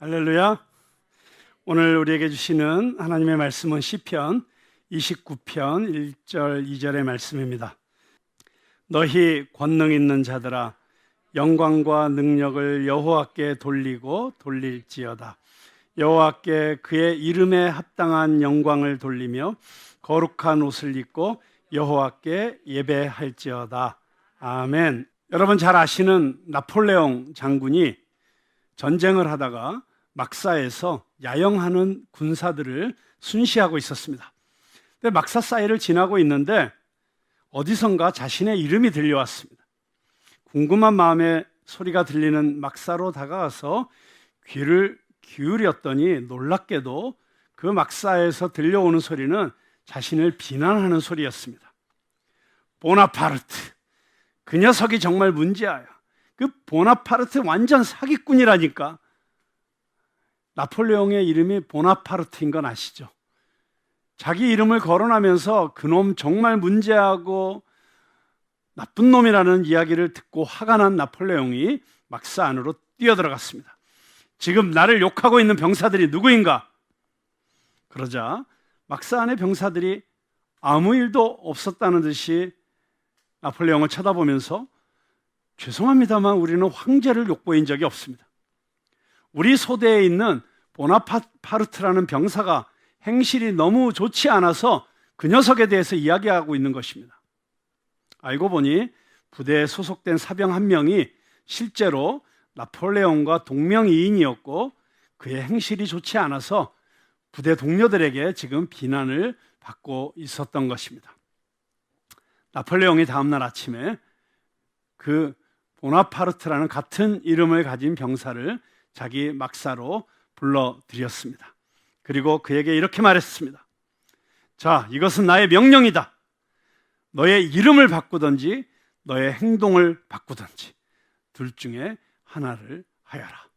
할렐루야. 오늘 우리에게 주시는 하나님의 말씀은 시편 29편 1절 2절의 말씀입니다. 너희 권능 있는 자들아 영광과 능력을 여호와께 돌리고 돌릴지어다. 여호와께 그의 이름에 합당한 영광을 돌리며 거룩한 옷을 입고 여호와께 예배할지어다. 아멘. 여러분 잘 아시는 나폴레옹 장군이 전쟁을 하다가 막사에서 야영하는 군사들을 순시하고 있었습니다. 근데 막사 사이를 지나고 있는데 어디선가 자신의 이름이 들려왔습니다. 궁금한 마음에 소리가 들리는 막사로 다가가서 귀를 기울였더니 놀랍게도 그 막사에서 들려오는 소리는 자신을 비난하는 소리였습니다. 보나파르트, 그 녀석이 정말 문제야. 그 보나파르트 완전 사기꾼이라니까. 나폴레옹의 이름이 보나파르트인 건 아시죠? 자기 이름을 거론하면서 그놈 정말 문제하고 나쁜 놈이라는 이야기를 듣고 화가 난 나폴레옹이 막사 안으로 뛰어들어갔습니다. 지금 나를 욕하고 있는 병사들이 누구인가? 그러자 막사 안의 병사들이 아무 일도 없었다는 듯이 나폴레옹을 쳐다보면서 죄송합니다만 우리는 황제를 욕보인 적이 없습니다. 우리 소대에 있는 보나파르트라는 병사가 행실이 너무 좋지 않아서 그 녀석에 대해서 이야기하고 있는 것입니다. 알고 보니 부대에 소속된 사병 한 명이 실제로 나폴레옹과 동명이인이었고 그의 행실이 좋지 않아서 부대 동료들에게 지금 비난을 받고 있었던 것입니다. 나폴레옹이 다음날 아침에 그 보나파르트라는 같은 이름을 가진 병사를 자기 막사로 불러들였습니다. 그리고 그에게 이렇게 말했습니다. 자, 이것은 나의 명령이다. 너의 이름을 바꾸든지 너의 행동을 바꾸든지 둘 중에 하나를 하여라.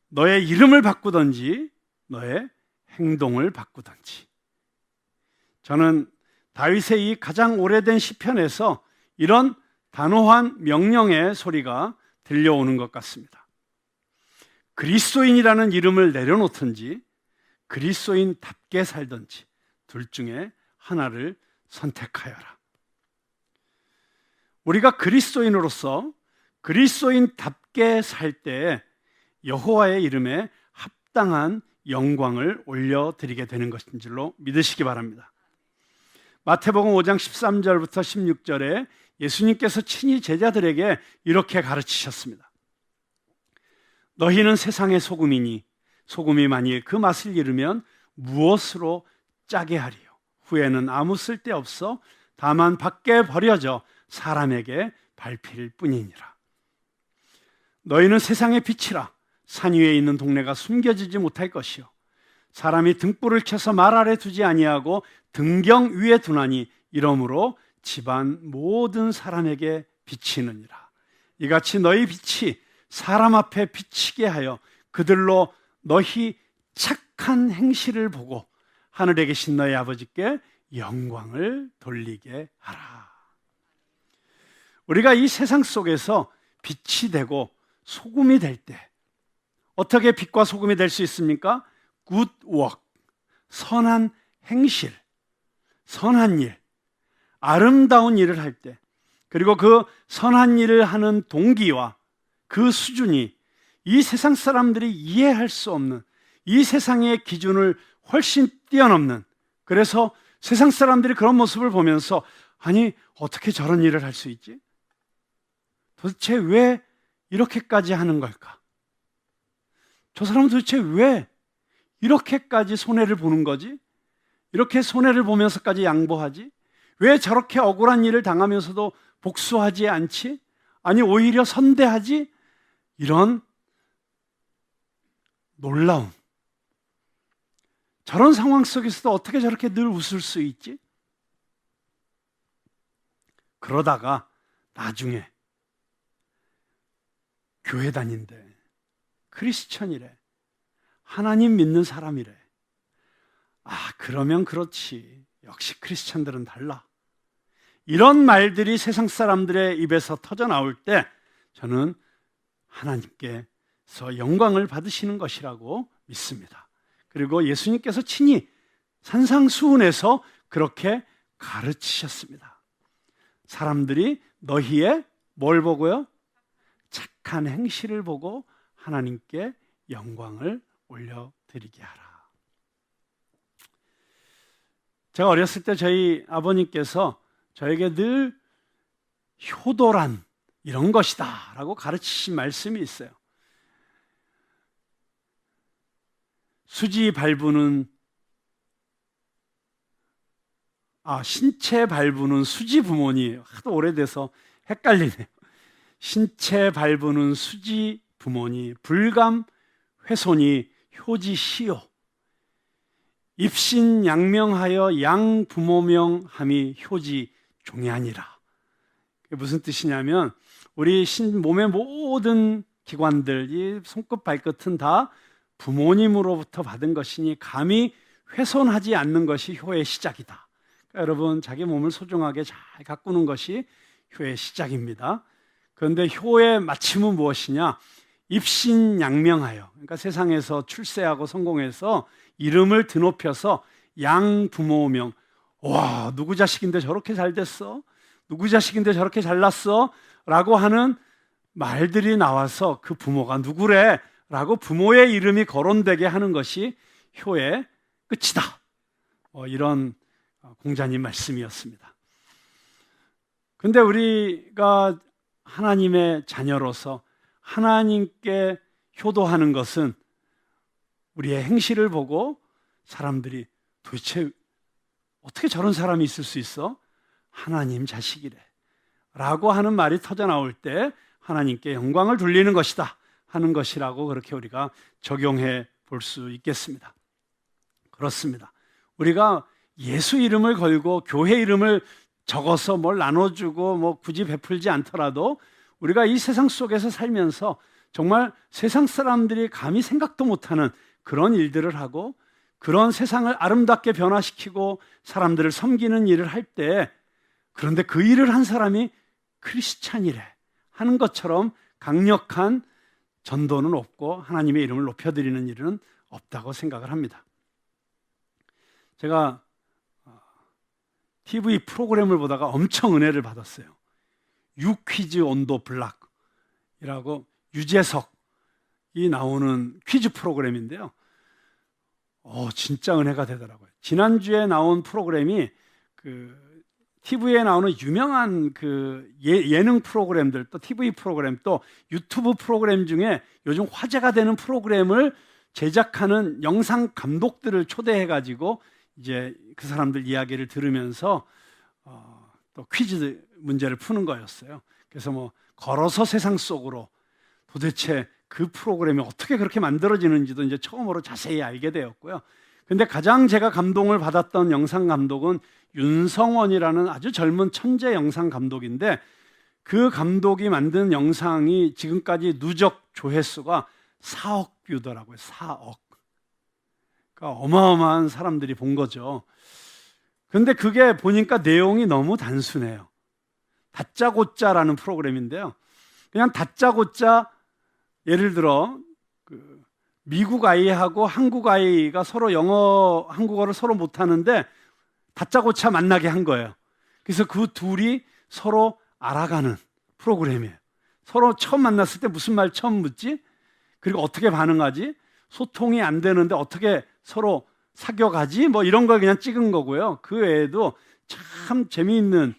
너의 이름을 바꾸든지 너의 행동을 바꾸든지. 저는 다윗의 이 가장 오래된 시편에서 이런 단호한 명령의 소리가 들려오는 것 같습니다. 그리스도인이라는 이름을 내려놓든지 그리스도인답게 살든지 둘 중에 하나를 선택하여라. 우리가 그리스도인으로서 그리스도인답게 살 때 여호와의 이름에 합당한 영광을 올려드리게 되는 것인 줄로 믿으시기 바랍니다. 마태복음 5장 13절부터 16절에 예수님께서 친히 제자들에게 이렇게 가르치셨습니다. 너희는 세상의 소금이니 소금이 만일 그 맛을 잃으면 무엇으로 짜게 하리요? 후에는 아무 쓸데없어 다만 밖에 버려져 사람에게 밟힐 뿐이니라. 너희는 세상의 빛이라. 산 위에 있는 동네가 숨겨지지 못할 것이요 사람이 등불을 켜서 말 아래 두지 아니하고 등경 위에 두나니 이러므로 집안 모든 사람에게 비치느니라. 이같이 너희 빛이 사람 앞에 비치게 하여 그들로 너희 착한 행실을 보고 하늘에 계신 너희 아버지께 영광을 돌리게 하라. 우리가 이 세상 속에서 빛이 되고 소금이 될 때 어떻게 빛과 소금이 될 수 있습니까? good work, 선한 행실, 선한 일, 아름다운 일을 할 때, 그리고 그 선한 일을 하는 동기와 그 수준이 이 세상 사람들이 이해할 수 없는, 이 세상의 기준을 훨씬 뛰어넘는, 그래서 세상 사람들이 그런 모습을 보면서 아니 어떻게 저런 일을 할 수 있지? 도대체 왜 이렇게까지 하는 걸까? 저 사람은 도대체 왜 이렇게까지 손해를 보는 거지? 이렇게 손해를 보면서까지 양보하지? 왜 저렇게 억울한 일을 당하면서도 복수하지 않지? 아니 오히려 선대하지? 이런 놀라움. 저런 상황 속에서도 어떻게 저렇게 늘 웃을 수 있지? 그러다가 나중에 교회 다닌대, 크리스천이래, 하나님 믿는 사람이래. 아, 그러면 그렇지. 역시 크리스천들은 달라. 이런 말들이 세상 사람들의 입에서 터져 나올 때 저는 하나님께 영광을 받으시는 것이라고 믿습니다. 그리고 예수님께서 친히 산상수훈에서 그렇게 가르치셨습니다. 사람들이 너희의 뭘 보고요? 착한 행실을 보고 하나님께 영광을 올려드리게 하라. 제가 어렸을 때 저희 아버님께서 저에게 늘 효도란 이런 것이다 라고 가르치신 말씀이 있어요. 신체 발부는 수지 부모니, 하도 오래돼서 헷갈리네요. 신체 발부는 수지 부모니, 불감 훼손이 효지시요. 입신양명하여 양 부모명함이 효지 종이아니라. 무슨 뜻이냐면 우리 몸의 모든 기관들, 이 손끝 발끝은 다 부모님으로부터 받은 것이니 감히 훼손하지 않는 것이 효의 시작이다. 그러니까 여러분, 자기 몸을 소중하게 잘 가꾸는 것이 효의 시작입니다. 그런데 효의 마침은 무엇이냐? 입신양명하여, 그러니까 세상에서 출세하고 성공해서 이름을 드높여서 양부모명, 와, 누구 자식인데 저렇게 잘 됐어? 누구 자식인데 저렇게 잘났어? 라고 하는 말들이 나와서 그 부모가 누구래? 라고 부모의 이름이 거론되게 하는 것이 효의 끝이다. 이런 공자님 말씀이었습니다. 근데 우리가 하나님의 자녀로서 하나님께 효도하는 것은 우리의 행실을 보고 사람들이 도대체 어떻게 저런 사람이 있을 수 있어? 하나님 자식이래 라고 하는 말이 터져 나올 때 하나님께 영광을 돌리는 것이다 하는 것이라고 그렇게 우리가 적용해 볼 수 있겠습니다. 그렇습니다. 우리가 예수 이름을 걸고 교회 이름을 적어서 뭘 나눠주고 굳이 베풀지 않더라도 우리가 이 세상 속에서 살면서 정말 세상 사람들이 감히 생각도 못하는 그런 일들을 하고 그런 세상을 아름답게 변화시키고 사람들을 섬기는 일을 할 때, 그런데 그 일을 한 사람이 크리스찬이래 하는 것처럼 강력한 전도는 없고 하나님의 이름을 높여드리는 일은 없다고 생각을 합니다. 제가 TV 프로그램을 보다가 엄청 은혜를 받았어요. 유퀴즈 온 더 블락이라고 유재석이 나오는 퀴즈 프로그램인데요. 진짜 은혜가 되더라고요. 지난주에 나온 프로그램이 TV에 나오는 유명한 예능 프로그램들, 또 TV 프로그램, 또 유튜브 프로그램 중에 요즘 화제가 되는 프로그램을 제작하는 영상 감독들을 초대해가지고 이제 그 사람들 이야기를 들으면서 또 퀴즈 문제를 푸는 거였어요. 그래서 걸어서 세상 속으로 도대체 그 프로그램이 어떻게 그렇게 만들어지는지도 이제 처음으로 자세히 알게 되었고요. 근데 가장 제가 감동을 받았던 영상 감독은 윤성원이라는 아주 젊은 천재 영상 감독인데, 그 감독이 만든 영상이 지금까지 누적 조회수가 4억 뷰더라고요. 4억. 그러니까 어마어마한 사람들이 본 거죠. 근데 그게 보니까 내용이 너무 단순해요. 다짜고짜라는 프로그램인데요. 그냥 다짜고짜, 예를 들어 미국 아이하고 한국 아이가 서로 한국어를 서로 못하는데 다짜고짜 만나게 한 거예요. 그래서 그 둘이 서로 알아가는 프로그램이에요. 서로 처음 만났을 때 무슨 말 처음 묻지? 그리고 어떻게 반응하지? 소통이 안 되는데 어떻게 서로 사귀어가지? 이런 걸 그냥 찍은 거고요. 그 외에도 참 재미있는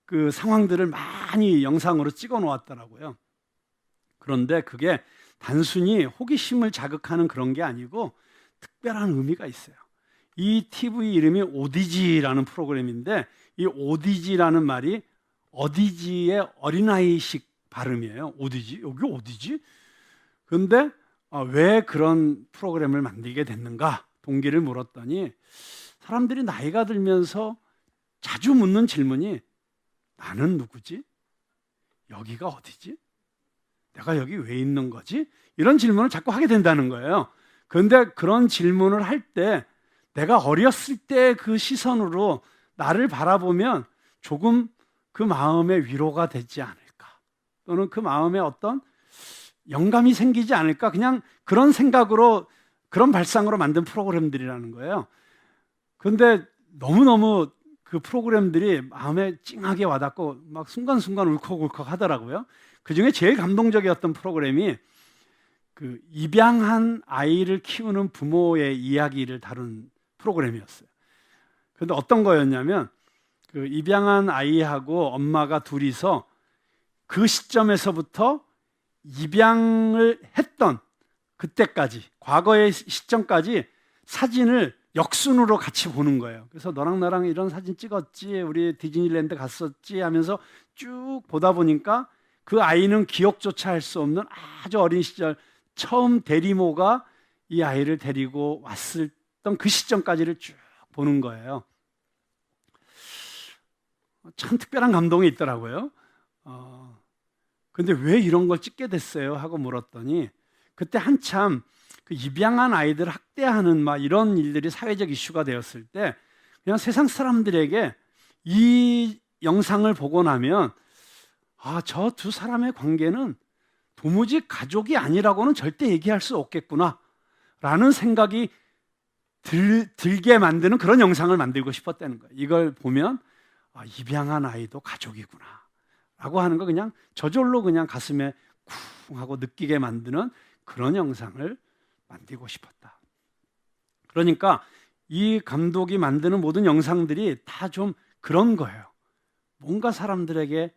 그 상황들을 많이 영상으로 찍어 놓았더라고요. 그런데 그게 단순히 호기심을 자극하는 그런 게 아니고 특별한 의미가 있어요. 이 TV 이름이 오디지라는 프로그램인데, 이 오디지라는 말이 어디지의 어린아이식 발음이에요. 오디지? 여기 어디지? 그런데 왜 그런 프로그램을 만들게 됐는가? 동기를 물었더니 사람들이 나이가 들면서 자주 묻는 질문이, 나는 누구지? 여기가 어디지? 내가 여기 왜 있는 거지? 이런 질문을 자꾸 하게 된다는 거예요. 그런데 그런 질문을 할 때 내가 어렸을 때 그 시선으로 나를 바라보면 조금 그 마음의 위로가 되지 않을까, 또는 그 마음에 어떤 영감이 생기지 않을까? 그냥 그런 생각으로, 그런 발상으로 만든 프로그램들이라는 거예요. 그런데 너무너무 그 프로그램들이 마음에 찡하게 와닿고 막 순간순간 울컥울컥 하더라고요. 그 중에 제일 감동적이었던 프로그램이 그 입양한 아이를 키우는 부모의 이야기를 다룬 프로그램이었어요. 그런데 어떤 거였냐면, 그 입양한 아이하고 엄마가 둘이서 그 시점에서부터 입양을 했던 그때까지, 과거의 시점까지 사진을 역순으로 같이 보는 거예요. 그래서 너랑 나랑 이런 사진 찍었지, 우리 디즈니랜드 갔었지 하면서 쭉 보다 보니까 그 아이는 기억조차 할 수 없는 아주 어린 시절, 처음 대리모가 이 아이를 데리고 왔었던 그 시점까지를 쭉 보는 거예요. 참 특별한 감동이 있더라고요. 근데 왜 이런 걸 찍게 됐어요? 하고 물었더니, 그때 한참 그 입양한 아이들 학대하는 막 이런 일들이 사회적 이슈가 되었을 때, 그냥 세상 사람들에게 이 영상을 보고 나면, 저 두 사람의 관계는 도무지 가족이 아니라고는 절대 얘기할 수 없겠구나 라는 생각이 들게 만드는 그런 영상을 만들고 싶었다는 거예요. 이걸 보면 입양한 아이도 가족이구나 라고 하는 거 그냥 저절로 그냥 가슴에 쿵 하고 느끼게 만드는 그런 영상을 만들고 싶었다. 그러니까 이 감독이 만드는 모든 영상들이 다 좀 그런 거예요. 뭔가 사람들에게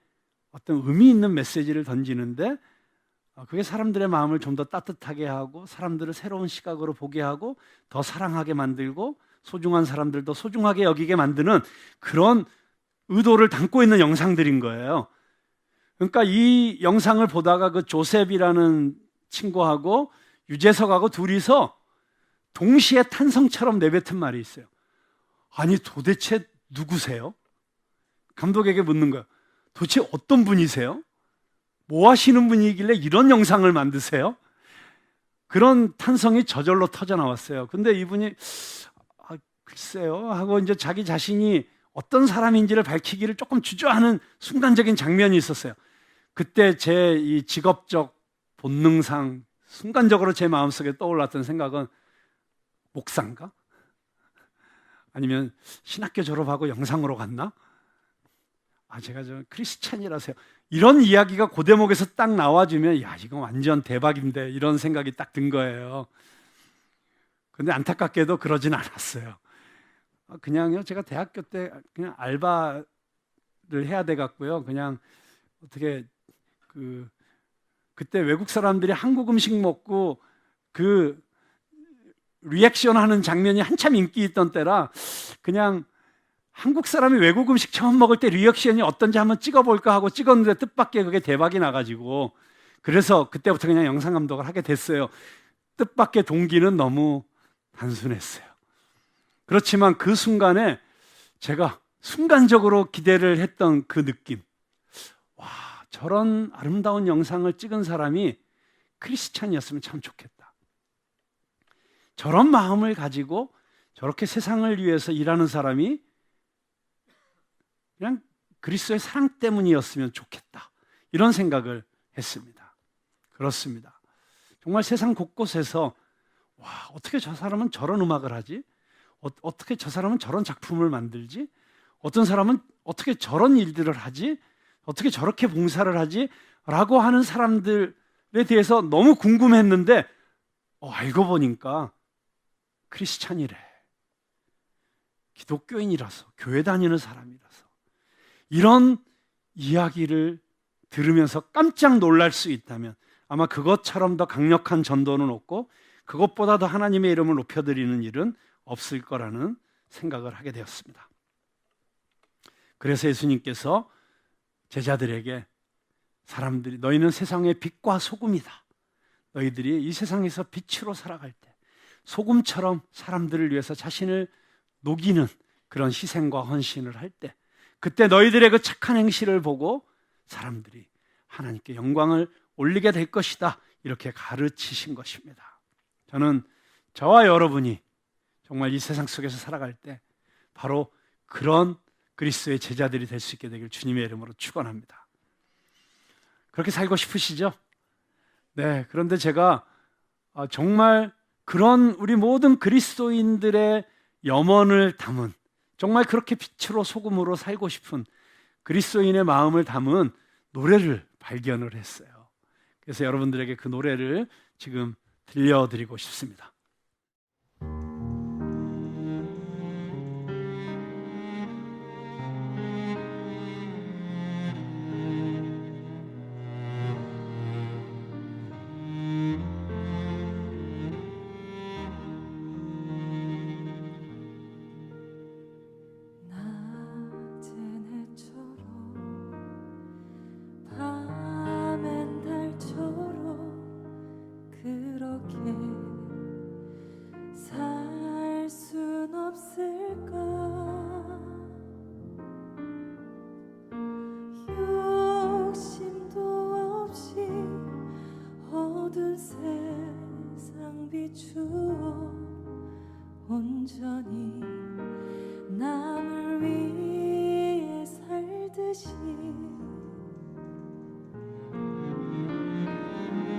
어떤 의미 있는 메시지를 던지는데, 그게 사람들의 마음을 좀 더 따뜻하게 하고 사람들을 새로운 시각으로 보게 하고 더 사랑하게 만들고 소중한 사람들도 소중하게 여기게 만드는 그런 의도를 담고 있는 영상들인 거예요. 그러니까 이 영상을 보다가 그 조셉이라는 친구하고 유재석하고 둘이서 동시에 탄성처럼 내뱉은 말이 있어요. 아니 도대체 누구세요? 감독에게 묻는 거예요. 도대체 어떤 분이세요? 뭐 하시는 분이길래 이런 영상을 만드세요? 그런 탄성이 저절로 터져 나왔어요. 근데 이분이 글쎄요 하고 이제 자기 자신이 어떤 사람인지를 밝히기를 조금 주저하는 순간적인 장면이 있었어요. 그때 제 이 직업적 본능상 순간적으로 제 마음속에 떠올랐던 생각은, 목사인가? 아니면 신학교 졸업하고 영상으로 갔나? 제가 저 크리스찬이라서요. 이런 이야기가 그 대목에서 딱 나와주면 야 이건 완전 대박인데 이런 생각이 딱 든 거예요. 근데 안타깝게도 그러진 않았어요. 그냥요 제가 대학교 때 그냥 알바를 해야 돼 갖고요. 그냥 어떻게 그때 외국 사람들이 한국 음식 먹고 그 리액션 하는 장면이 한참 인기 있던 때라, 그냥 한국 사람이 외국 음식 처음 먹을 때 리액션이 어떤지 한번 찍어볼까 하고 찍었는데 뜻밖의 그게 대박이 나가지고, 그래서 그때부터 그냥 영상 감독을 하게 됐어요. 뜻밖의 동기는 너무 단순했어요. 그렇지만 그 순간에 제가 순간적으로 기대를 했던 그 느낌, 와 저런 아름다운 영상을 찍은 사람이 크리스찬이었으면 참 좋겠다. 저런 마음을 가지고 저렇게 세상을 위해서 일하는 사람이 그냥 그리스도의 사랑 때문이었으면 좋겠다. 이런 생각을 했습니다. 그렇습니다. 정말 세상 곳곳에서 와 어떻게 저 사람은 저런 음악을 하지? 어떻게 저 사람은 저런 작품을 만들지? 어떤 사람은 어떻게 저런 일들을 하지? 어떻게 저렇게 봉사를 하지? 라고 하는 사람들에 대해서 너무 궁금했는데 알고 보니까 크리스찬이래. 기독교인이라서, 교회 다니는 사람이라서. 이런 이야기를 들으면서 깜짝 놀랄 수 있다면 아마 그것처럼 더 강력한 전도는 없고 그것보다 더 하나님의 이름을 높여드리는 일은 없을 거라는 생각을 하게 되었습니다. 그래서 예수님께서 제자들에게, 사람들이 너희는 세상의 빛과 소금이다. 너희들이 이 세상에서 빛으로 살아갈 때 소금처럼 사람들을 위해서 자신을 녹이는 그런 희생과 헌신을 할 때, 그때 너희들의 그 착한 행실을 보고 사람들이 하나님께 영광을 올리게 될 것이다. 이렇게 가르치신 것입니다. 저는 저와 여러분이 정말 이 세상 속에서 살아갈 때 바로 그런 그리스도의 제자들이 될 수 있게 되길 주님의 이름으로 축원합니다. 그렇게 살고 싶으시죠? 네, 그런데 제가 정말 그런 우리 모든 그리스도인들의 염원을 담은, 정말 그렇게 빛으로 소금으로 살고 싶은 그리스도인의 마음을 담은 노래를 발견을 했어요. 그래서 여러분들에게 그 노래를 지금 들려드리고 싶습니다. 낮은 해처럼 밤엔 달처럼 그렇게 살 순 없을까? 욕심도 없이 어두운 세상 비추어 온전히 남을 위해 살듯이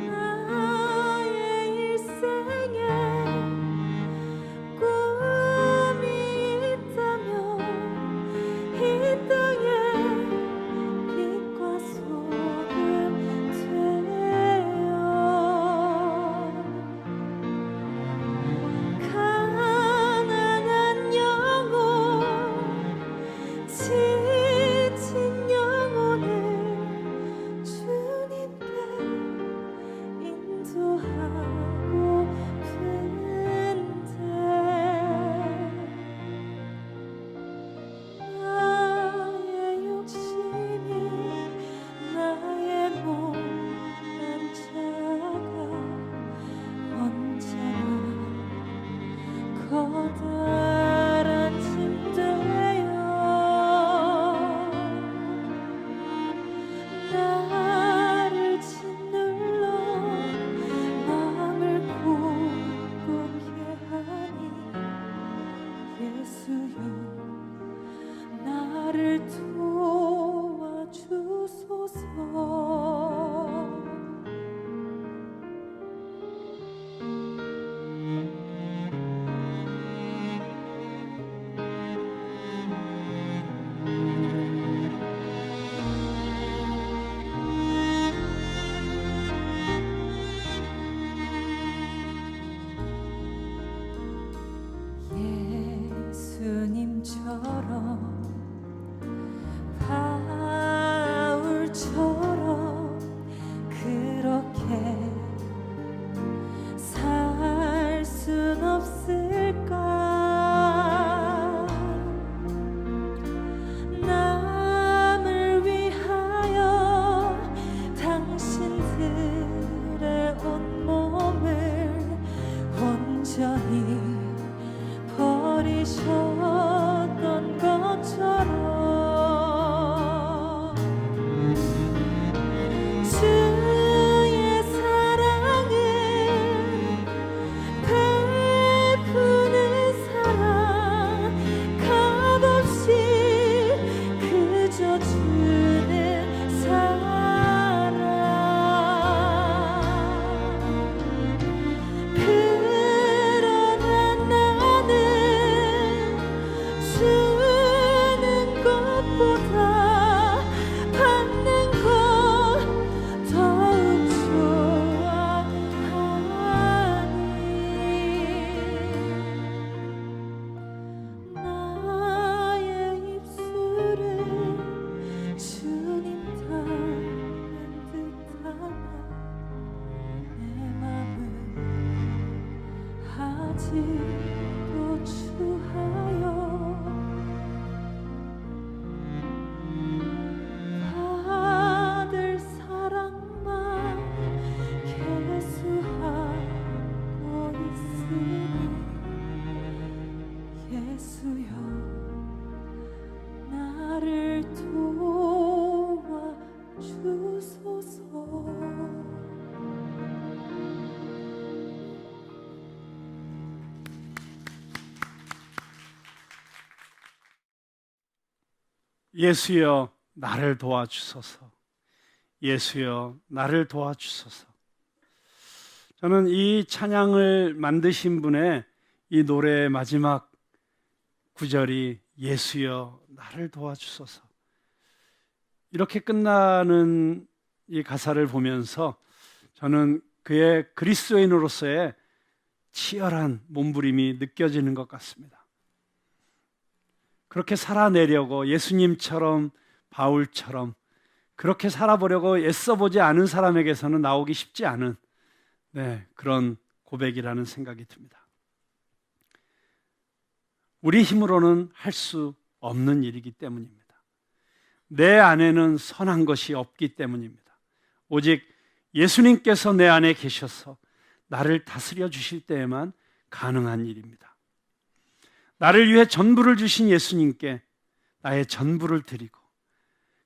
나의 일생에 꿈이 있다면 이 땅에 빛과 소금 되어 가난한 영혼 지친 영혼을 주님께 인도하고픈데 나의 욕심이 나의 못난 자가 언제나 커다란 짐 되어 나를 짓눌러 마음을 굳게 하니 예수여 나를 도와주소서. 예수님처럼 바울처럼 그렇게 살 순 없을까? 남을 위하여 당신들의 온몸을 온전히 버리셨던 것처럼 주의 사랑을 베푸는 사랑 값없이 그저 주는 사랑 그러나 나는 주는 것보다 받는 것 더욱 좋아하니 나의 입술은 주님 닮은 듯하나 내 맘은 아직도 추하여 받을 사랑만 계수하고 있으니 예수여 나를 도와주소서. 예수여 나를 도와주소서. 예수여 나를 도와주소서. 저는 이 찬양을 만드신 분의 이 노래의 마지막 구절이 예수여 나를 도와주소서, 이렇게 끝나는 이 가사를 보면서 저는 그의 그리스도인으로서의 치열한 몸부림이 느껴지는 것 같습니다. 그렇게 살아내려고, 예수님처럼 바울처럼 그렇게 살아보려고 애써보지 않은 사람에게서는 나오기 쉽지 않은 그런 고백이라는 생각이 듭니다. 우리 힘으로는 할 수 없는 일이기 때문입니다. 내 안에는 선한 것이 없기 때문입니다. 오직 예수님께서 내 안에 계셔서 나를 다스려 주실 때에만 가능한 일입니다. 나를 위해 전부를 주신 예수님께 나의 전부를 드리고,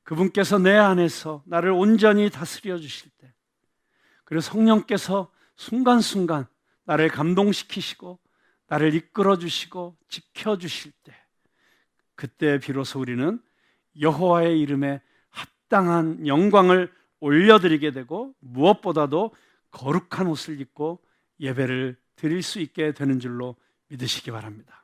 그분께서 내 안에서 나를 온전히 다스려 주실 때, 그리고 성령께서 순간순간 나를 감동시키시고 나를 이끌어 주시고 지켜 주실 때, 그때 비로소 우리는 여호와의 이름에 합당한 영광을 올려드리게 되고, 무엇보다도 거룩한 옷을 입고 예배를 드릴 수 있게 되는 줄로 믿으시기 바랍니다.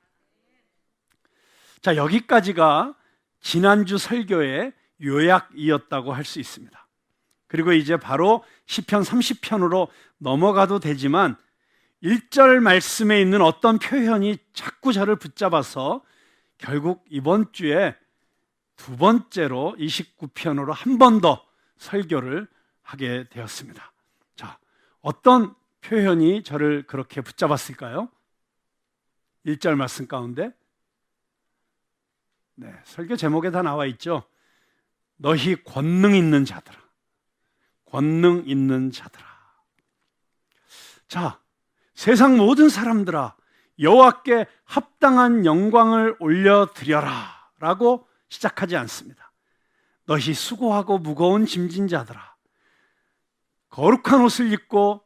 자, 여기까지가 지난주 설교의 요약이었다고 할 수 있습니다. 그리고 이제 바로 시편 30편으로 넘어가도 되지만 1절 말씀에 있는 어떤 표현이 자꾸 저를 붙잡아서 결국 이번 주에 두 번째로 29편으로 한 번 더 설교를 하게 되었습니다. 자, 어떤 표현이 저를 그렇게 붙잡았을까요? 1절 말씀 가운데 설교 제목에 다 나와 있죠. 너희 권능 있는 자들아, 권능 있는 자들아. 자, 세상 모든 사람들아, 여호와께 합당한 영광을 올려드려라 라고 시작하지 않습니다. 너희 수고하고 무거운 짐진 자들아, 거룩한 옷을 입고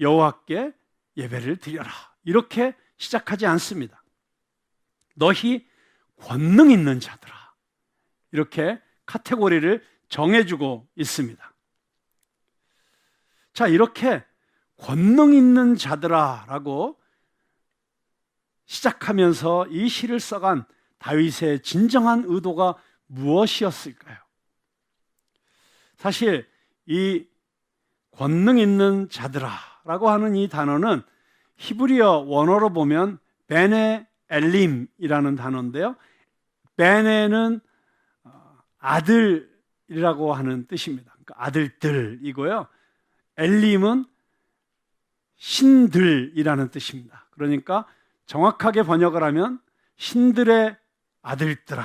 여호와께 예배를 드려라, 이렇게 시작하지 않습니다. 너희 권능 있는 자들아, 이렇게 카테고리를 정해주고 있습니다. 자, 이렇게 권능 있는 자들아 라고 시작하면서 이 시를 써간 다윗의 진정한 의도가 무엇이었을까요? 사실 이 권능 있는 자들아 라고 하는 이 단어는 히브리어 원어로 보면 베네 엘림이라는 단어인데요, 베네는 아들이라고 하는 뜻입니다. 그러니까 아들들이고요, 엘림은 신들이라는 뜻입니다. 그러니까 정확하게 번역을 하면 신들의 아들들아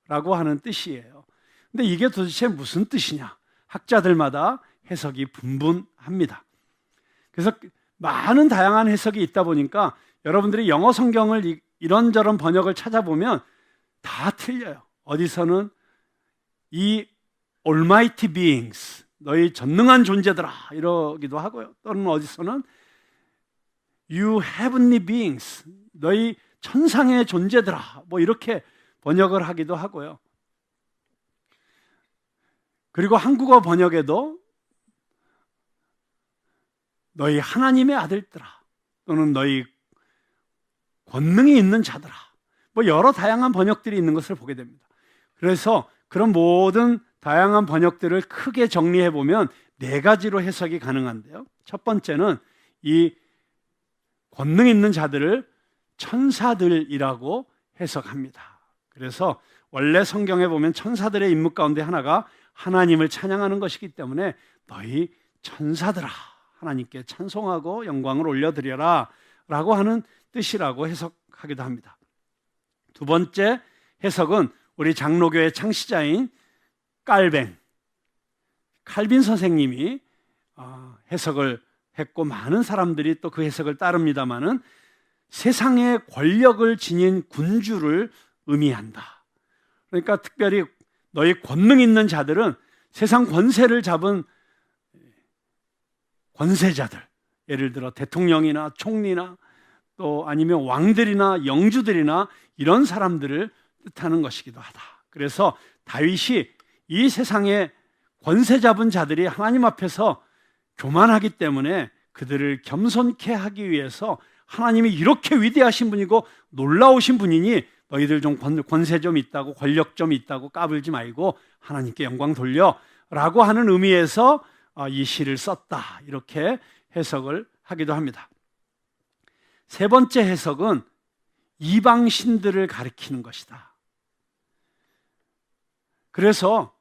라고 하는 뜻이에요. 근데 이게 도대체 무슨 뜻이냐? 학자들마다 해석이 분분합니다. 그래서 많은 다양한 해석이 있다 보니까 여러분들이 영어 성경을 이런저런 번역을 찾아보면 다 틀려요. 어디서는 이 almighty beings, 너희 전능한 존재들아 이러기도 하고요, 또는 어디서는 you heavenly beings, 너희 천상의 존재들아, 뭐 이렇게 번역을 하기도 하고요. 그리고 한국어 번역에도 너희 하나님의 아들들아, 또는 너희 권능이 있는 자들아, 뭐 여러 다양한 번역들이 있는 것을 보게 됩니다. 그래서 그런 모든 다양한 번역들을 크게 정리해 보면 네 가지로 해석이 가능한데요, 첫 번째는 이 권능 있는 자들을 천사들이라고 해석합니다. 그래서 원래 성경에 보면 천사들의 임무 가운데 하나가 하나님을 찬양하는 것이기 때문에 너희 천사들아, 하나님께 찬송하고 영광을 올려드려라 라고 하는 뜻이라고 해석하기도 합니다. 두 번째 해석은 우리 장로교의 창시자인 칼빈 선생님이 해석을 했고, 많은 사람들이 또 그 해석을 따릅니다마는 세상의 권력을 지닌 군주를 의미한다. 그러니까 특별히 너희 권능 있는 자들은 세상 권세를 잡은 권세자들, 예를 들어 대통령이나 총리나 또 아니면 왕들이나 영주들이나 이런 사람들을 뜻하는 것이기도 하다. 그래서 다윗이 이 세상의 권세 잡은 자들이 하나님 앞에서 교만하기 때문에 그들을 겸손케 하기 위해서 하나님이 이렇게 위대하신 분이고 놀라우신 분이니 너희들 좀 권세 좀 있다고 권력 좀 있다고 까불지 말고 하나님께 영광 돌려 라고 하는 의미에서 이 시를 썼다, 이렇게 해석을 하기도 합니다. 세 번째 해석은 이방 신들을 가리키는 것이다. 그래서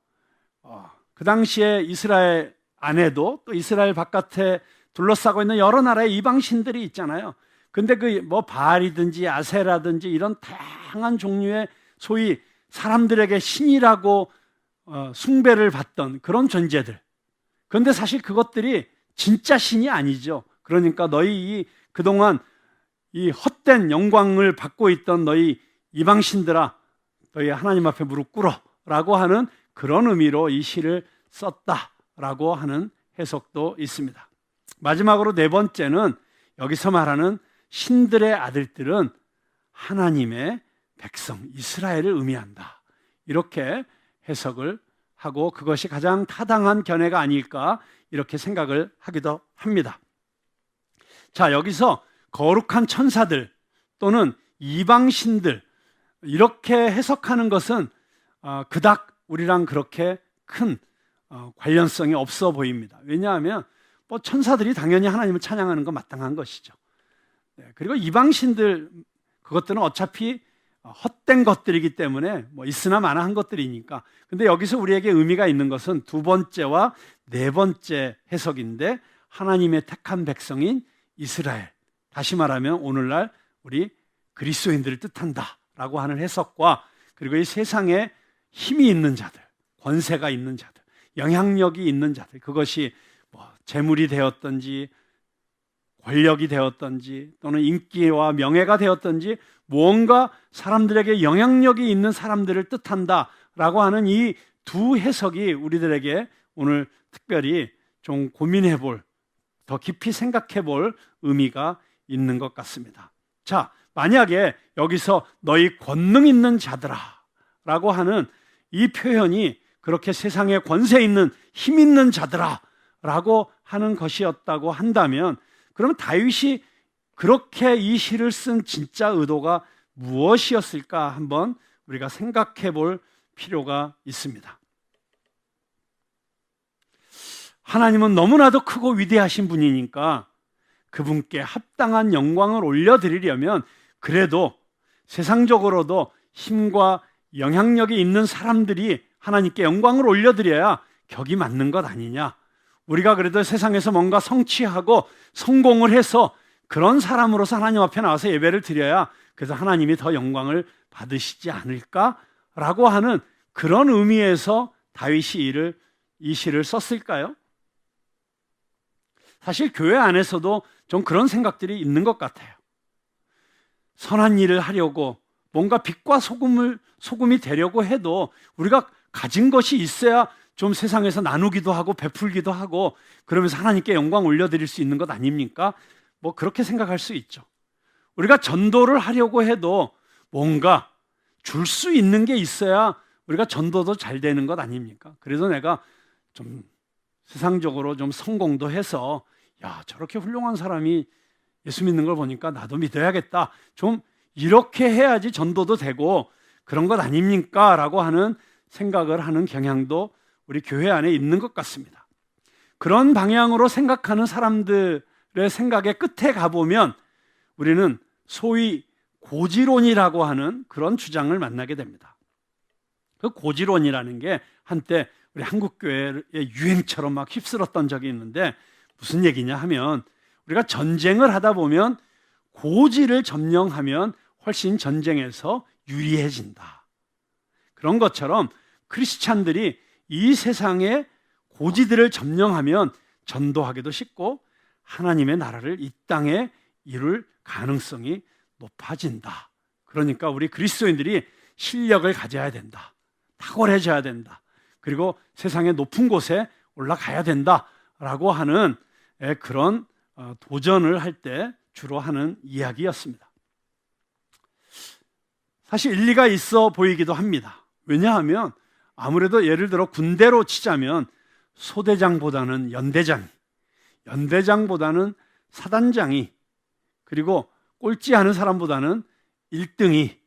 그 당시에 이스라엘 안에도 또 이스라엘 바깥에 둘러싸고 있는 여러 나라의 이방 신들이 있잖아요. 근데 그 뭐 바알이든지 아세라든지 이런 다양한 종류의 소위 사람들에게 신이라고 숭배를 받던 그런 존재들. 그런데 사실 그것들이 진짜 신이 아니죠. 그러니까 너희 그동안 이 헛된 영광을 받고 있던 너희 이방 신들아, 너희 하나님 앞에 무릎 꿇어 라고 하는 그런 의미로 이 시를 썼다라고 하는 해석도 있습니다. 마지막으로 네 번째는 여기서 말하는 신들의 아들들은 하나님의 백성 이스라엘을 의미한다, 이렇게 해석을 하고 그것이 가장 타당한 견해가 아닐까 이렇게 생각을 하기도 합니다. 자, 여기서 거룩한 천사들 또는 이방 신들 이렇게 해석하는 것은 그닥 우리랑 그렇게 큰 관련성이 없어 보입니다. 왜냐하면 뭐 천사들이 당연히 하나님을 찬양하는 건 마땅한 것이죠. 그리고 이방신들 그것들은 어차피 헛된 것들이기 때문에 뭐 있으나 마나한 것들이니까. 근데 여기서 우리에게 의미가 있는 것은 두 번째와 네 번째 해석인데 하나님의 택한 백성인 이스라엘, 다시 말하면 오늘날 우리 그리스도인들을 뜻한다라고 하는 해석과 그리고 이 세상에 힘이 있는 자들, 권세가 있는 자들, 영향력이 있는 자들, 그것이 뭐 재물이 되었든지 권력이 되었든지 또는 인기와 명예가 되었든지 무언가 사람들에게 영향력이 있는 사람들을 뜻한다라고 하는 이 두 해석이 우리들에게 오늘 특별히 좀 고민해 볼, 더 깊이 생각해 볼 의미가 있는 것 같습니다. 자, 만약에 여기서 너희 권능 있는 자들아 라고 하는 이 표현이 그렇게 세상에 권세 있는 힘 있는 자들아 라고 하는 것이었다고 한다면 그러면 다윗이 그렇게 이 시를 쓴 진짜 의도가 무엇이었을까 한번 우리가 생각해 볼 필요가 있습니다. 하나님은 너무나도 크고 위대하신 분이니까 그분께 합당한 영광을 올려드리려면 그래도 세상적으로도 힘과 영향력이 있는 사람들이 하나님께 영광을 올려드려야 격이 맞는 것 아니냐. 우리가 그래도 세상에서 뭔가 성취하고 성공을 해서 그런 사람으로서 하나님 앞에 나와서 예배를 드려야 그래서 하나님이 더 영광을 받으시지 않을까라고 하는 그런 의미에서 다윗이 이 시를 썼을까요? 사실 교회 안에서도 좀 그런 생각들이 있는 것 같아요. 선한 일을 하려고 뭔가 빛과 소금이 되려고 해도 우리가 가진 것이 있어야 좀 세상에서 나누기도 하고 베풀기도 하고 그러면서 하나님께 영광 올려드릴 수 있는 것 아닙니까? 뭐 그렇게 생각할 수 있죠. 우리가 전도를 하려고 해도 뭔가 줄 수 있는 게 있어야 우리가 전도도 잘 되는 것 아닙니까? 그래서 내가 좀 세상적으로 좀 성공도 해서 야, 저렇게 훌륭한 사람이 예수 믿는 걸 보니까 나도 믿어야겠다. 좀 이렇게 해야지 전도도 되고 그런 것 아닙니까? 라고 하는 생각을 하는 경향도 우리 교회 안에 있는 것 같습니다. 그런 방향으로 생각하는 사람들의 생각의 끝에 가보면 우리는 소위 고지론이라고 하는 그런 주장을 만나게 됩니다. 그 고지론이라는 게 한때 우리 한국교회의 유행처럼 막 휩쓸었던 적이 있는데 무슨 얘기냐 하면 우리가 전쟁을 하다 보면 고지를 점령하면 훨씬 전쟁에서 유리해진다. 그런 것처럼 크리스찬들이 이 세상의 고지들을 점령하면 전도하기도 쉽고 하나님의 나라를 이 땅에 이룰 가능성이 높아진다. 그러니까 우리 그리스도인들이 실력을 가져야 된다. 탁월해져야 된다. 그리고 세상의 높은 곳에 올라가야 된다라고 하는 그런 도전을 할 때 주로 하는 이야기였습니다. 사실 일리가 있어 보이기도 합니다. 왜냐하면 아무래도 예를 들어 군대로 치자면 소대장보다는 연대장보다는 사단장이, 그리고 꼴찌하는 사람보다는 1등이,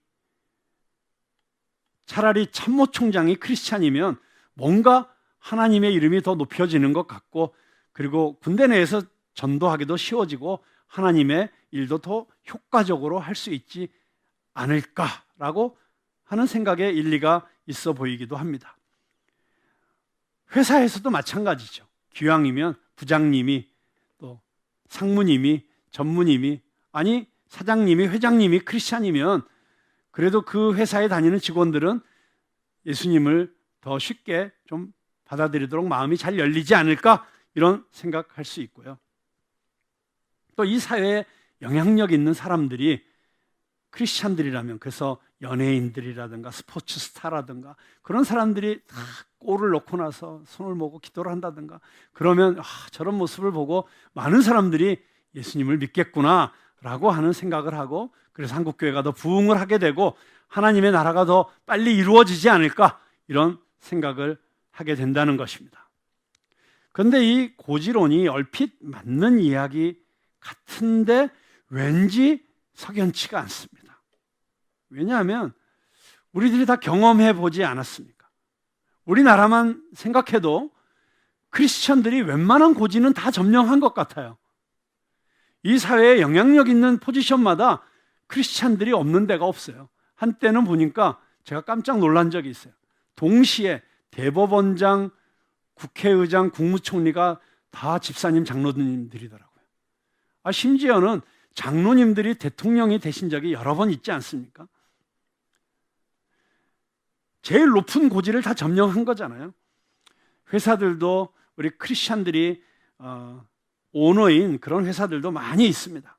차라리 참모총장이 크리스찬이면 뭔가 하나님의 이름이 더 높여지는 것 같고, 그리고 군대 내에서 전도하기도 쉬워지고 하나님의 일도 더 효과적으로 할 수 있지 않을까라고 하는 생각에 일리가 있어 보이기도 합니다. 회사에서도 마찬가지죠. 기왕이면 부장님이, 또 상무님이, 전무님이, 아니 사장님이, 회장님이 크리스찬이면 그래도 그 회사에 다니는 직원들은 예수님을 더 쉽게 좀 받아들이도록 마음이 잘 열리지 않을까, 이런 생각할 수 있고요. 또 이 사회에 영향력 있는 사람들이 크리스찬들이라면, 그래서 연예인들이라든가 스포츠 스타라든가 그런 사람들이 다 골을 넣고 나서 손을 모고 기도를 한다든가 그러면 저런 모습을 보고 많은 사람들이 예수님을 믿겠구나 라고 하는 생각을 하고, 그래서 한국교회가 더 부흥을 하게 되고 하나님의 나라가 더 빨리 이루어지지 않을까, 이런 생각을 하게 된다는 것입니다. 그런데 이 고지론이 얼핏 맞는 이야기 같은데 왠지 석연치가 않습니다. 왜냐하면 우리들이 다 경험해 보지 않았습니까? 우리나라만 생각해도 크리스천들이 웬만한 고지는 다 점령한 것 같아요. 이 사회에 영향력 있는 포지션마다 크리스찬들이 없는 데가 없어요. 한때는 보니까 제가 깜짝 놀란 적이 있어요. 동시에 대법원장, 국회의장, 국무총리가 다 집사님, 장로님들이더라고요. 심지어는 장로님들이 대통령이 되신 적이 여러 번 있지 않습니까? 제일 높은 고지를 다 점령한 거잖아요. 회사들도 우리 크리스찬들이 오너인 그런 회사들도 많이 있습니다.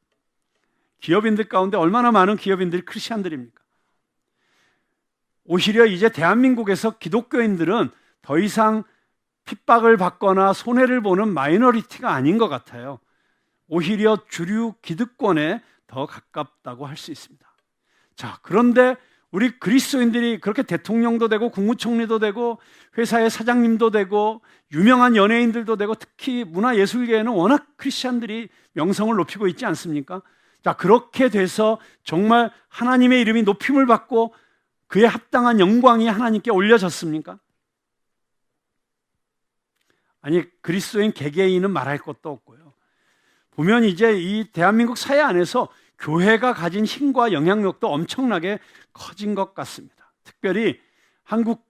기업인들 가운데 얼마나 많은 기업인들이 크리스찬들입니까? 오히려 이제 대한민국에서 기독교인들은 더 이상 핍박을 받거나 손해를 보는 마이너리티가 아닌 것 같아요. 오히려 주류 기득권에 더 가깝다고 할 수 있습니다. 자, 그런데 우리 그리스도인들이 그렇게 대통령도 되고 국무총리도 되고 회사의 사장님도 되고 유명한 연예인들도 되고, 특히 문화예술계에는 워낙 크리스찬들이 명성을 높이고 있지 않습니까? 자, 그렇게 돼서 정말 하나님의 이름이 높임을 받고 그에 합당한 영광이 하나님께 올려졌습니까? 아니, 그리스도인 개개인은 말할 것도 없고요. 보면 이제 이 대한민국 사회 안에서 교회가 가진 힘과 영향력도 엄청나게 커진 것 같습니다. 특별히 한국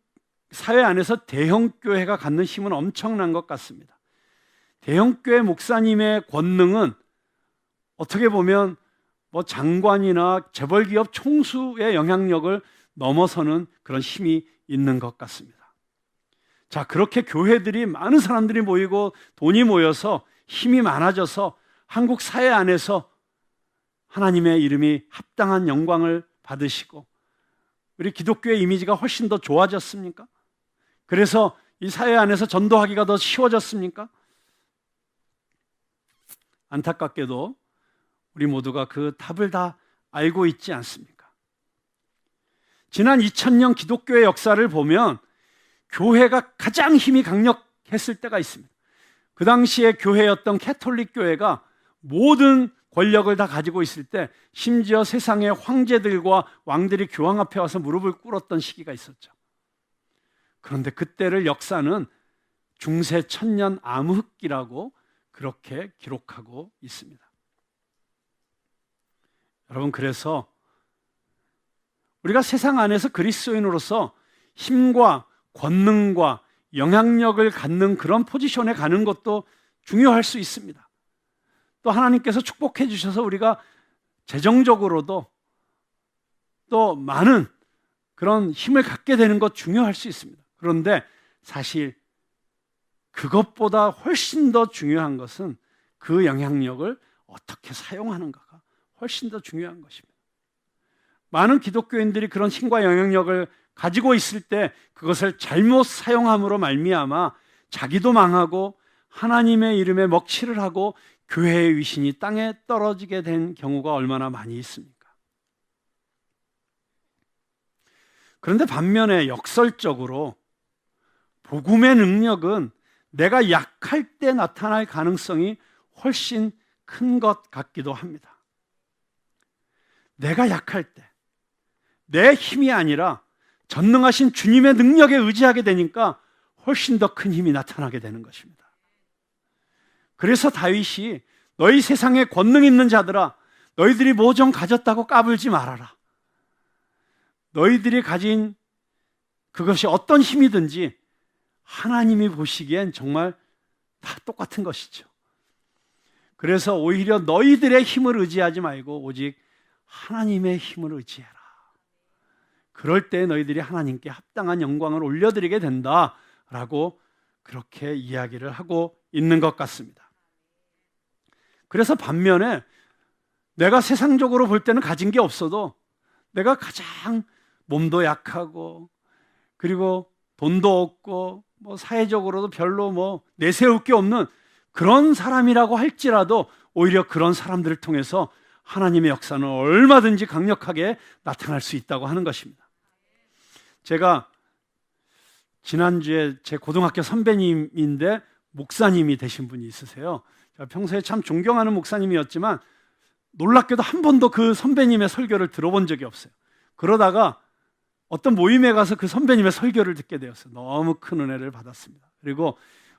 사회 안에서 대형교회가 갖는 힘은 엄청난 것 같습니다. 대형교회 목사님의 권능은 어떻게 보면 장관이나 재벌기업 총수의 영향력을 넘어서는 그런 힘이 있는 것 같습니다. 자, 그렇게 교회들이 많은 사람들이 모이고 돈이 모여서 힘이 많아져서 한국 사회 안에서 하나님의 이름이 합당한 영광을 받으시고 우리 기독교의 이미지가 훨씬 더 좋아졌습니까? 그래서 이 사회 안에서 전도하기가 더 쉬워졌습니까? 안타깝게도 우리 모두가 그 답을 다 알고 있지 않습니까? 지난 2000년 기독교의 역사를 보면 교회가 가장 힘이 강력했을 때가 있습니다. 그 당시에 교회였던 캐톨릭 교회가 모든 권력을 다 가지고 있을 때, 심지어 세상의 황제들과 왕들이 교황 앞에 와서 무릎을 꿇었던 시기가 있었죠. 그런데 그때를 역사는 중세 천년 암흑기라고 그렇게 기록하고 있습니다. 여러분, 그래서 우리가 세상 안에서 그리스도인으로서 힘과 권능과 영향력을 갖는 그런 포지션에 가는 것도 중요할 수 있습니다. 또 하나님께서 축복해 주셔서 우리가 재정적으로도 또 많은 그런 힘을 갖게 되는 것 중요할 수 있습니다. 그런데 사실 그것보다 훨씬 더 중요한 것은 그 영향력을 어떻게 사용하는가가 훨씬 더 중요한 것입니다. 많은 기독교인들이 그런 힘과 영향력을 가지고 있을 때 그것을 잘못 사용함으로 말미암아 자기도 망하고 하나님의 이름에 먹칠을 하고 교회의 위신이 땅에 떨어지게 된 경우가 얼마나 많이 있습니까? 그런데 반면에 역설적으로 복음의 능력은 내가 약할 때 나타날 가능성이 훨씬 큰 것 같기도 합니다. 내가 약할 때, 내 힘이 아니라 전능하신 주님의 능력에 의지하게 되니까 훨씬 더 큰 힘이 나타나게 되는 것입니다. 그래서 다윗이 너희 세상에 권능 있는 자들아, 너희들이 뭐 좀 가졌다고 까불지 말아라. 너희들이 가진 그것이 어떤 힘이든지 하나님이 보시기엔 정말 다 똑같은 것이죠. 그래서 오히려 너희들의 힘을 의지하지 말고 오직 하나님의 힘을 의지해라. 그럴 때 너희들이 하나님께 합당한 영광을 올려드리게 된다라고 그렇게 이야기를 하고 있는 것 같습니다. 그래서 반면에 내가 세상적으로 볼 때는 가진 게 없어도 내가 가장 몸도 약하고 그리고 돈도 없고 뭐 사회적으로도 별로 내세울 게 없는 그런 사람이라고 할지라도 오히려 그런 사람들을 통해서 하나님의 역사는 얼마든지 강력하게 나타날 수 있다고 하는 것입니다. 제가 지난주에 제 고등학교 선배님인데 목사님이 되신 분이 있으세요. 제가 평소에 참 존경하는 목사님이었지만 놀랍게도 한 번도 그 선배님의 설교를 들어본 적이 없어요. 그러다가 어떤 모임에 가서 그 선배님의 설교를 듣게 되었어요. 너무 큰 은혜를 받았습니다. 그리고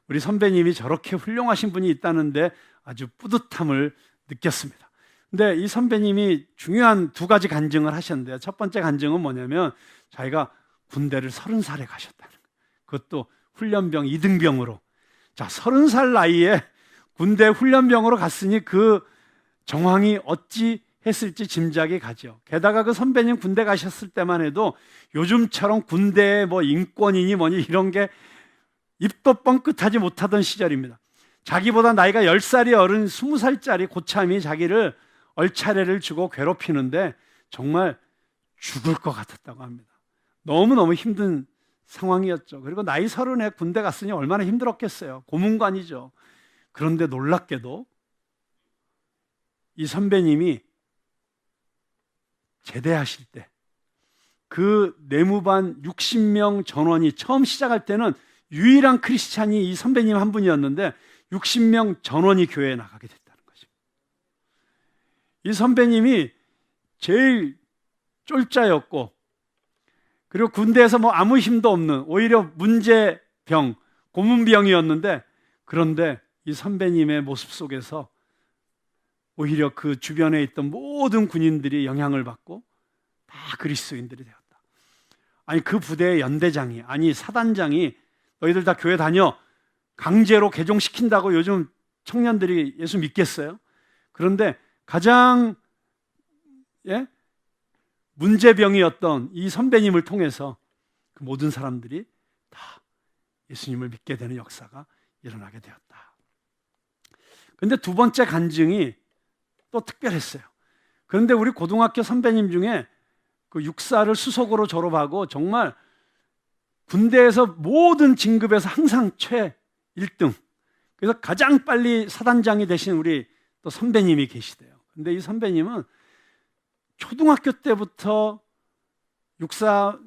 우리 선배님이 저렇게 훌륭하신 분이 있다는데 아주 뿌듯함을 느꼈습니다. 근데 이 선배님이 중요한 두 가지 간증을 하셨는데요. 첫 번째 간증은 뭐냐면 자기가 군대를 30살에 가셨다는 거예요. 그것도 훈련병 2등병으로. 자, 30살 나이에 군대 훈련병으로 갔으니 그 정황이 어찌 했을지 짐작이 가죠. 게다가 그 선배님 군대 가셨을 때만 해도 요즘처럼 군대에 인권이니 뭐니 이런 게 입도 뻥끗하지 못하던 시절입니다. 자기보다 나이가 10살이 어린 20살짜리 고참이 자기를 얼차례를 주고 괴롭히는데 정말 죽을 것 같았다고 합니다. 너무너무 힘든 상황이었죠. 그리고 나이 30에 군대 갔으니 얼마나 힘들었겠어요. 고문관이죠. 그런데 놀랍게도 이 선배님이 제대하실 때 그 내무반 60명 전원이 처음 시작할 때는 유일한 크리스찬이 이 선배님 한 분이었는데 60명 전원이 교회에 나가게 됐다는 것입니다. 이 선배님이 제일 쫄자였고 그리고 군대에서 아무 힘도 없는 오히려 문제병, 고문병이었는데 그런데 이 선배님의 모습 속에서 오히려 그 주변에 있던 모든 군인들이 영향을 받고 다 그리스도인들이 되었다. 아니 그 부대의 연대장이 사단장이 너희들 다 교회 다녀 강제로 개종시킨다고 요즘 청년들이 예수 믿겠어요? 그런데 가장 문제병이었던 이 선배님을 통해서 그 모든 사람들이 다 예수님을 믿게 되는 역사가 일어나게 되었다. 그런데 두 번째 간증이 또 특별했어요. 그런데 우리 고등학교 선배님 중에 그 육사를 수석으로 졸업하고 정말 군대에서 모든 진급에서 항상 최 1등. 그래서 가장 빨리 사단장이 되신 우리 또 선배님이 계시대요. 근데 이 선배님은 초등학교 때부터 육사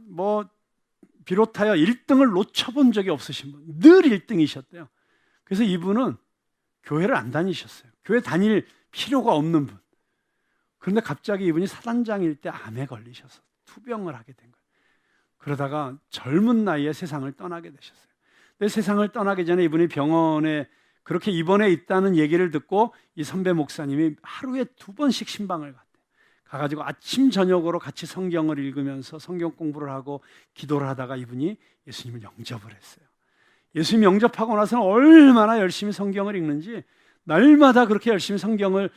비롯하여 1등을 놓쳐본 적이 없으신 분. 늘 1등이셨대요. 그래서 이분은 교회를 안 다니셨어요. 교회 다닐 필요가 없는 분. 그런데 갑자기 이분이 사단장일 때 암에 걸리셔서 투병을 하게 된 거예요. 그러다가 젊은 나이에 세상을 떠나게 되셨어요. 근데 세상을 떠나기 전에 이분이 병원에 그렇게 입원해 있다는 얘기를 듣고 이 선배 목사님이 하루에 2번씩 신방을 갔대요. 가가지고 아침 저녁으로 같이 성경을 읽으면서 성경 공부를 하고 기도를 하다가 이분이 예수님을 영접을 했어요. 예수님 영접하고 나서는 얼마나 열심히 성경을 읽는지 날마다 그렇게 열심히 성경을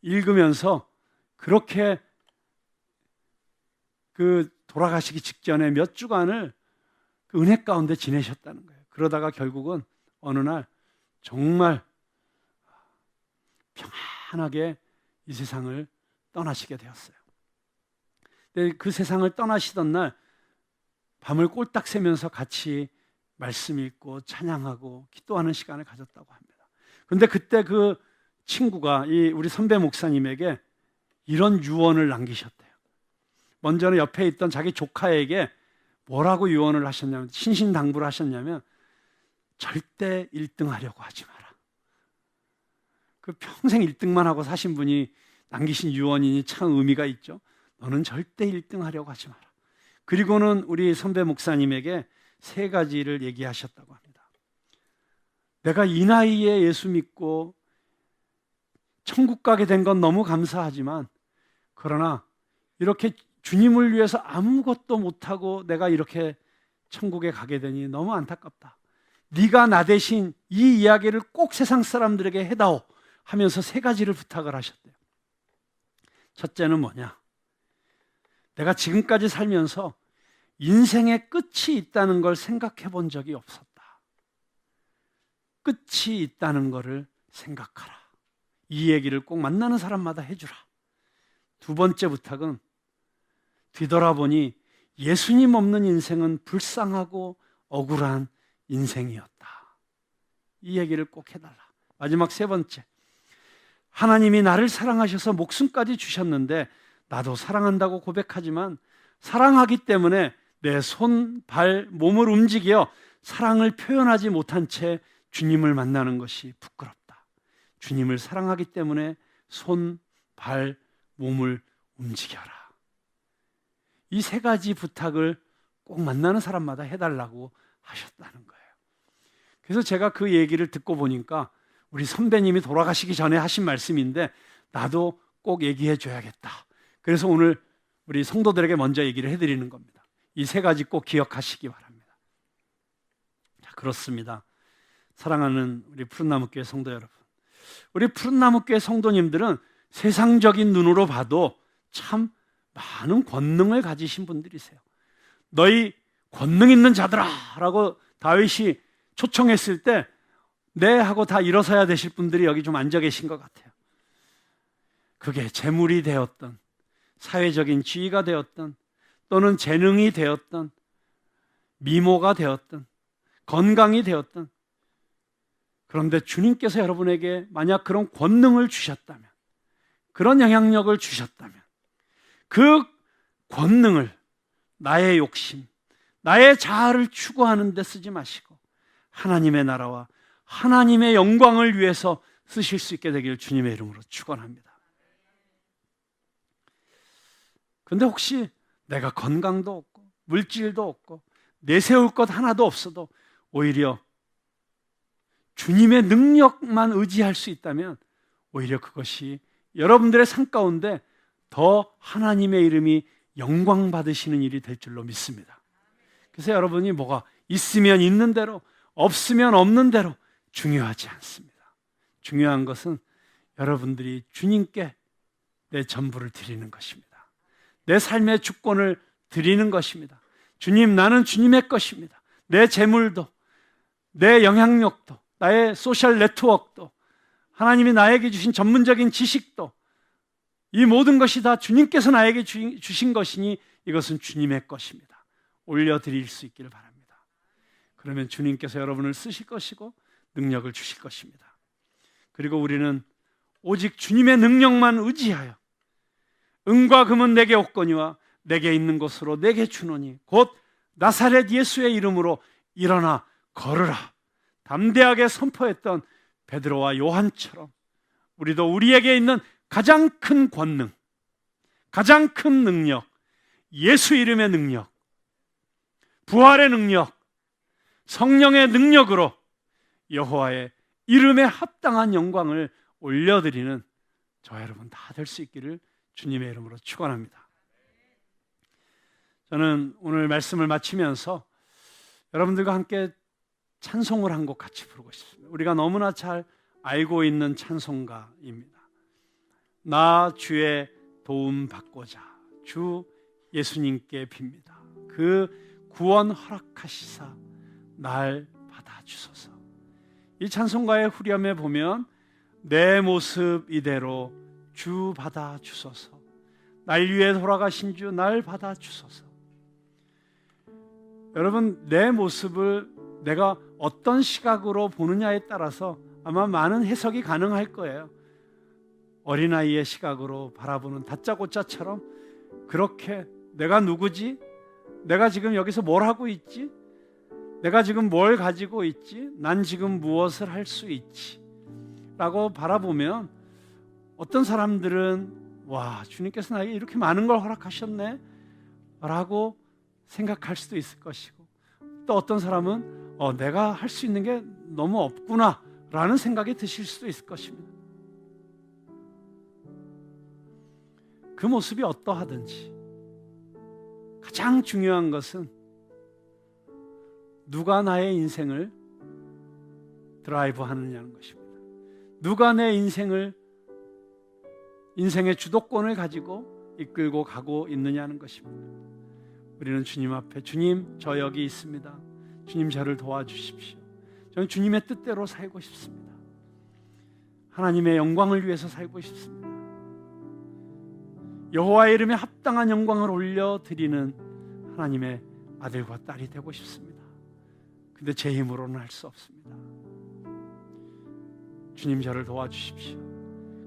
읽으면서 그렇게 그 돌아가시기 직전에 몇 주간을 그 은혜 가운데 지내셨다는 거예요. 그러다가 결국은 어느 날 정말 평안하게 이 세상을 떠나시게 되었어요. 근데 그 세상을 떠나시던 날 밤을 꼴딱 새면서 같이 말씀 읽고 찬양하고 기도하는 시간을 가졌다고 합니다. 그런데 그때 그 친구가 우리 선배 목사님에게 이런 유언을 남기셨대요. 먼저는 옆에 있던 자기 조카에게 뭐라고 유언을 하셨냐면 신신당부를 하셨냐면 절대 1등 하려고 하지 마라. 그 평생 1등만 하고 사신 분이 남기신 유언이니 참 의미가 있죠. 너는 절대 1등 하려고 하지 마라. 그리고는 우리 선배 목사님에게 3가지를 얘기하셨다고 합니다. 내가 이 나이에 예수 믿고 천국 가게 된 건 너무 감사하지만, 그러나 이렇게 주님을 위해서 아무것도 못하고 내가 이렇게 천국에 가게 되니 너무 안타깝다. 네가 나 대신 이 이야기를 꼭 세상 사람들에게 해다오 하면서 3가지를 부탁을 하셨대요. 첫째는 뭐냐? 내가 지금까지 살면서 인생의 끝이 있다는 걸 생각해 본 적이 없었다. 끝이 있다는 것을 생각하라. 이 얘기를 꼭 만나는 사람마다 해주라. 2번째 부탁은 뒤돌아보니 예수님 없는 인생은 불쌍하고 억울한 인생이었다. 이 얘기를 꼭 해달라. 마지막 3번째, 하나님이 나를 사랑하셔서 목숨까지 주셨는데 나도 사랑한다고 고백하지만 사랑하기 때문에 내 손, 발, 몸을 움직여 사랑을 표현하지 못한 채 주님을 만나는 것이 부끄럽다. 주님을 사랑하기 때문에 손, 발, 몸을 움직여라. 이 3가지 부탁을 꼭 만나는 사람마다 해달라고 하셨다는 거예요. 그래서 제가 그 얘기를 듣고 보니까 우리 선배님이 돌아가시기 전에 하신 말씀인데 나도 꼭 얘기해 줘야겠다. 그래서 오늘 우리 성도들에게 먼저 얘기를 해드리는 겁니다. 이 3가지 꼭 기억하시기 바랍니다. 자, 그렇습니다. 사랑하는 우리 푸른나무교회 성도 여러분, 우리 푸른나무교회 성도님들은 세상적인 눈으로 봐도 참 많은 권능을 가지신 분들이세요. 너희 권능 있는 자들아 라고 다윗이 초청했을 때 네 하고 다 일어서야 되실 분들이 여기 좀 앉아 계신 것 같아요. 그게 재물이 되었던, 사회적인 지위가 되었던, 또는 재능이 되었던, 미모가 되었던, 건강이 되었던, 그런데 주님께서 여러분에게 만약 그런 권능을 주셨다면, 그런 영향력을 주셨다면 그 권능을 나의 욕심, 나의 자아를 추구하는 데 쓰지 마시고 하나님의 나라와 하나님의 영광을 위해서 쓰실 수 있게 되기를 주님의 이름으로 축원합니다. 그런데 혹시 내가 건강도 없고 물질도 없고 내세울 것 하나도 없어도 오히려 주님의 능력만 의지할 수 있다면 오히려 그것이 여러분들의 삶 가운데 더 하나님의 이름이 영광 받으시는 일이 될 줄로 믿습니다. 그래서 여러분이 뭐가 있으면 있는 대로, 없으면 없는 대로 중요하지 않습니다. 중요한 것은 여러분들이 주님께 내 전부를 드리는 것입니다. 내 삶의 주권을 드리는 것입니다. 주님, 나는 주님의 것입니다. 내 재물도, 내 영향력도, 나의 소셜 네트워크도, 하나님이 나에게 주신 전문적인 지식도, 이 모든 것이 다 주님께서 나에게 주신 것이니 이것은 주님의 것입니다. 올려드릴 수 있기를 바랍니다. 그러면 주님께서 여러분을 쓰실 것이고 능력을 주실 것입니다. 그리고 우리는 오직 주님의 능력만 의지하여 은과 금은 내게 없거니와 내게 있는 것으로 내게 주노니 곧 나사렛 예수의 이름으로 일어나 걸으라 담대하게 선포했던 베드로와 요한처럼 우리도 우리에게 있는 가장 큰 권능, 가장 큰 능력, 예수 이름의 능력, 부활의 능력, 성령의 능력으로 여호와의 이름에 합당한 영광을 올려드리는 저와 여러분 다 될 수 있기를 주님의 이름으로 축원합니다. 저는 오늘 말씀을 마치면서 여러분들과 함께 찬송을 한 곡 같이 부르고 싶습니다. 우리가 너무나 잘 알고 있는 찬송가입니다. 나 주의 도움 받고자 주 예수님께 빕니다. 그 구원 허락하시사 날 받아주소서. 이 찬송가의 후렴에 보면 내 모습 이대로 주 받아주소서. 날 위해 돌아가신 주 날 받아주소서. 여러분, 내 모습을 내가 어떤 시각으로 보느냐에 따라서 아마 많은 해석이 가능할 거예요. 어린아이의 시각으로 바라보는 다짜고짜처럼 그렇게 내가 누구지? 내가 지금 여기서 뭘 하고 있지? 내가 지금 뭘 가지고 있지? 난 지금 무엇을 할 수 있지? 라고 바라보면 어떤 사람들은 와, 주님께서 나에게 이렇게 많은 걸 허락하셨네 라고 생각할 수도 있을 것이고, 또 어떤 사람은 내가 할 수 있는 게 너무 없구나 라는 생각이 드실 수도 있을 것입니다. 그 모습이 어떠하든지 가장 중요한 것은 누가 나의 인생을 드라이브 하느냐는 것입니다. 누가 내 인생의 주도권을 가지고 이끌고 가고 있느냐는 것입니다. 우리는 주님 앞에, 주님, 저 여기 있습니다. 주님, 저를 도와주십시오. 저는 주님의 뜻대로 살고 싶습니다. 하나님의 영광을 위해서 살고 싶습니다. 여호와의 이름에 합당한 영광을 올려드리는 하나님의 아들과 딸이 되고 싶습니다. 근데 제 힘으로는 할 수 없습니다. 주님, 저를 도와주십시오.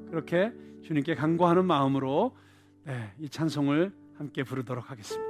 그렇게 주님께 간구하는 마음으로 이 찬송을 함께 부르도록 하겠습니다.